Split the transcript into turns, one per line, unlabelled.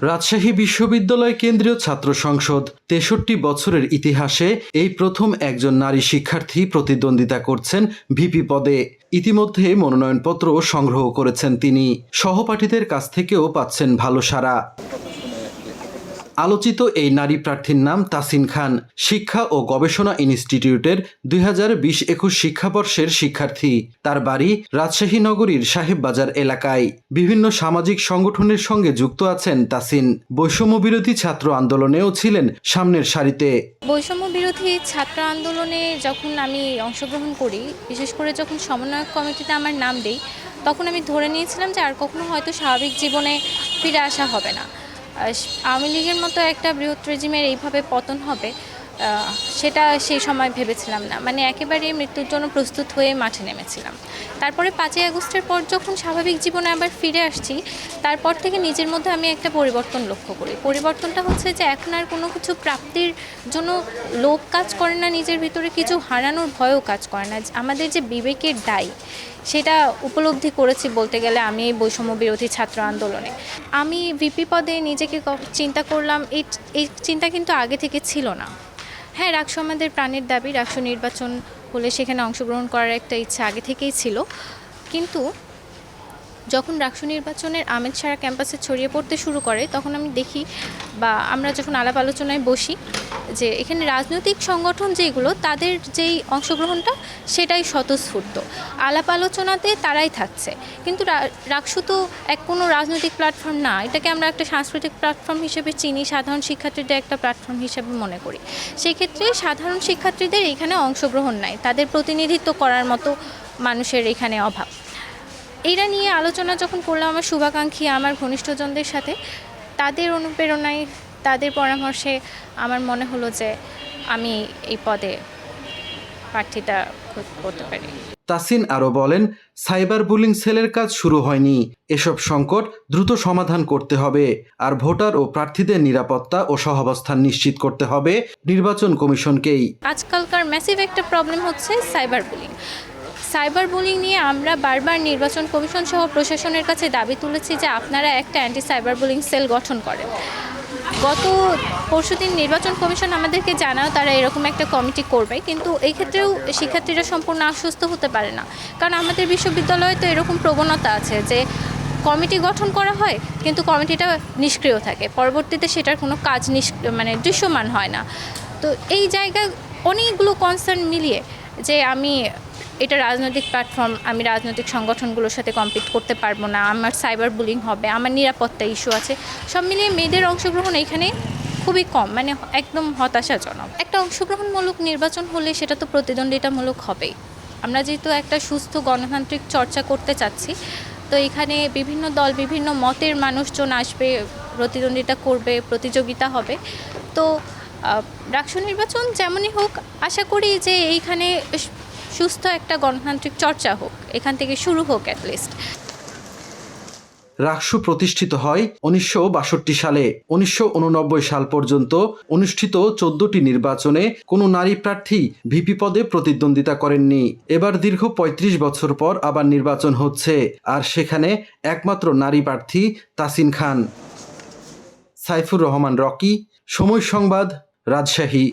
রাজশাহী বিশ্ববিদ্যালয় কেন্দ্রীয় ছাত্র সংসদ ৬৩ বছরের ইতিহাসে এই প্রথম একজন নারী শিক্ষার্থী প্রতিদ্বন্দ্বিতা করছেন ভিপি পদে। ইতিমধ্যে মনোনয়নপত্র সংগ্রহ করেছেন তিনি। সহপাঠীদের কাছ থেকেও পাচ্ছেন ভালো সাড়া। আলোচিত এই নারী প্রার্থীর নাম তাসিন খান। শিক্ষা ও গবেষণা ইনস্টিটিউটের ২০২০-২১ শিক্ষাবর্ষের শিক্ষার্থী। তার বাড়ি রাজশাহী নগরীর সাহেববাজার এলাকায়। বিভিন্ন সামাজিক সংগঠনের সঙ্গে যুক্ত আছেন তাসিন। বৈষম্য বিরোধী ছাত্র আন্দোলনেও ছিলেন সামনের সারিতে।
বৈষম্য বিরোধী ছাত্র আন্দোলনে যখন আমি অংশগ্রহণ করি, বিশেষ করে যখন সমন্বয়ক কমিটিতে আমার নাম দেই, তখন আমি ধরে নিয়েছিলাম যে আর কখনো হয়তো স্বাভাবিক জীবনে ফিরে আসা হবে না। আওয়ামী লীগের মতো একটা বৃহৎ রেজিমের এইভাবে পতন হবে, সেটা সেই সময় ভেবেছিলাম না। মানে একেবারে মৃত্যুর জন্য প্রস্তুত হয়ে মাঠে নেমেছিলাম। তারপরে ৫ই আগস্টের পর যখন স্বাভাবিক জীবনে আবার ফিরে আসছি, তারপর থেকে নিজের মধ্যে আমি একটা পরিবর্তন লক্ষ্য করি। পরিবর্তনটা হচ্ছে যে এখন আর কোনো কিছু প্রাপ্তির জন্য লোভ কাজ করে না, নিজের ভিতরে কিছু হারানোর ভয়ও কাজ করে না। আমাদের যে বিবেকের দায়, সেটা উপলব্ধি করেছি বলতে গেলে আমি এই বৈষম্য বিরোধী ছাত্র আন্দোলনে। আমি ভিপি পদে নিজেকে চিন্তা করলাম, এই চিন্তা কিন্তু আগে থেকে ছিল না। হ্যাঁ, রাকসু আমাদের প্রাণের দাবি। রাকসু নির্বাচন হলে সেখানে অংশগ্রহণ করার একটা ইচ্ছা আগে থেকেই ছিল, কিন্তু যখন রাকসু নির্বাচনের আমেজ সারা ক্যাম্পাসে ছড়িয়ে পড়তে শুরু করে, তখন আমি দেখি বা আমরা যখন আলাপ আলোচনায় বসি যে এখানে রাজনৈতিক সংগঠন যেগুলো, তাদের যেই অংশগ্রহণটা সেটাই স্বতঃস্ফূর্ত। আলাপ আলোচনাতে তারাই থাকছে, কিন্তু রাকসু তো কোনো রাজনৈতিক প্ল্যাটফর্ম না। এটাকে আমরা একটা সাংস্কৃতিক প্ল্যাটফর্ম হিসেবে চিনি, সাধারণ শিক্ষার্থীদের একটা প্ল্যাটফর্ম হিসেবে মনে করি। সেক্ষেত্রে সাধারণ শিক্ষার্থীদের এখানে অংশগ্রহণ নাই, তাদের প্রতিনিধিত্ব করার মতো মানুষের এখানে অভাব। এইটা নিয়ে আলোচনা যখন করলাম আমার শুভাকাঙ্ক্ষী, আমার ঘনিষ্ঠজনদের সাথে, তাদের অনুপ্রেরণায়, তাদের পরামর্শে আমার মনে হলো যে আমি এই পদে প্রার্থিতা করতে পারি।
তাসিন আরও বলেন, সাইবার বুলিং সেলের কাজ শুরু হয়নি। এসব সংকট দ্রুত সমাধান করতে হবে। আর ভোটার ও প্রার্থীদের নিরাপত্তা ও সহাবস্থান নিশ্চিত করতে হবে নির্বাচন কমিশনকেই।
আজকালকার ম্যাসিভ একটা প্রবলেম হচ্ছে সাইবার বুলিং। সাইবার বুলিং নিয়ে আমরা বারবার নির্বাচন কমিশন সহ প্রশাসনের কাছে দাবি তুলেছি যে আপনারা একটা অ্যান্টি সাইবার বুলিং সেল গঠন করেন। গত পরশুদিন নির্বাচন কমিশন আমাদেরকে জানাও তারা এরকম একটা কমিটি করবে, কিন্তু এই ক্ষেত্রেও শিক্ষার্থীরা সম্পূর্ণ আশ্বস্ত হতে পারে না। কারণ আমাদের বিশ্ববিদ্যালয়ে তো এরকম প্রবণতা আছে যে কমিটি গঠন করা হয়, কিন্তু কমিটিটা নিষ্ক্রিয় থাকে, পরবর্তীতে সেটার কোনো কাজ দৃশ্যমান হয় না। তো এই জায়গায় অনেকগুলো কনসার্ন মিলিয়ে যে এটা রাজনৈতিক প্ল্যাটফর্ম, আমি রাজনৈতিক সংগঠনগুলোর সাথে কম্পিট করতে পারবো না, আমার সাইবার বুলিং হবে, আমার নিরাপত্তা ইস্যু আছে, সব মিলিয়ে মেয়েদের অংশগ্রহণ এখানে খুবই কম, একদম হতাশাজনক। একটা অংশগ্রহণমূলক নির্বাচন হলে সেটা তো প্রতিদ্বন্দ্বিতামূলক হবেই। আমরা যেহেতু একটা সুস্থ গণতান্ত্রিক চর্চা করতে চাচ্ছি, তো এখানে বিভিন্ন দল, বিভিন্ন মতের মানুষজন আসবে, প্রতিদ্বন্দ্বিতা করবে, প্রতিযোগিতা হবে। তো রাকসু নির্বাচন যেমনই হোক, আশা করি যে এইখানে সুস্থ একটা গণতান্ত্রিক চর্চা হোক, এখান থেকে শুরু হোক অ্যাটলিস্ট।
রাকসু প্রতিষ্ঠিত হয় ১৯৬২ সালে। ১৯৮৯ সাল পর্যন্ত অনুষ্ঠিত ১৪টি নির্বাচনে কোনো নারী প্রার্থী ভিপি পদে প্রতিদ্বন্দ্বিতা করেননি। এবার দীর্ঘ ৩৫ বছর পর আবার নির্বাচন হচ্ছে, আর সেখানে একমাত্র নারী প্রার্থী তাসিন খান। সাইফুর রহমান রকি, সময় সংবাদ, রাজশাহী।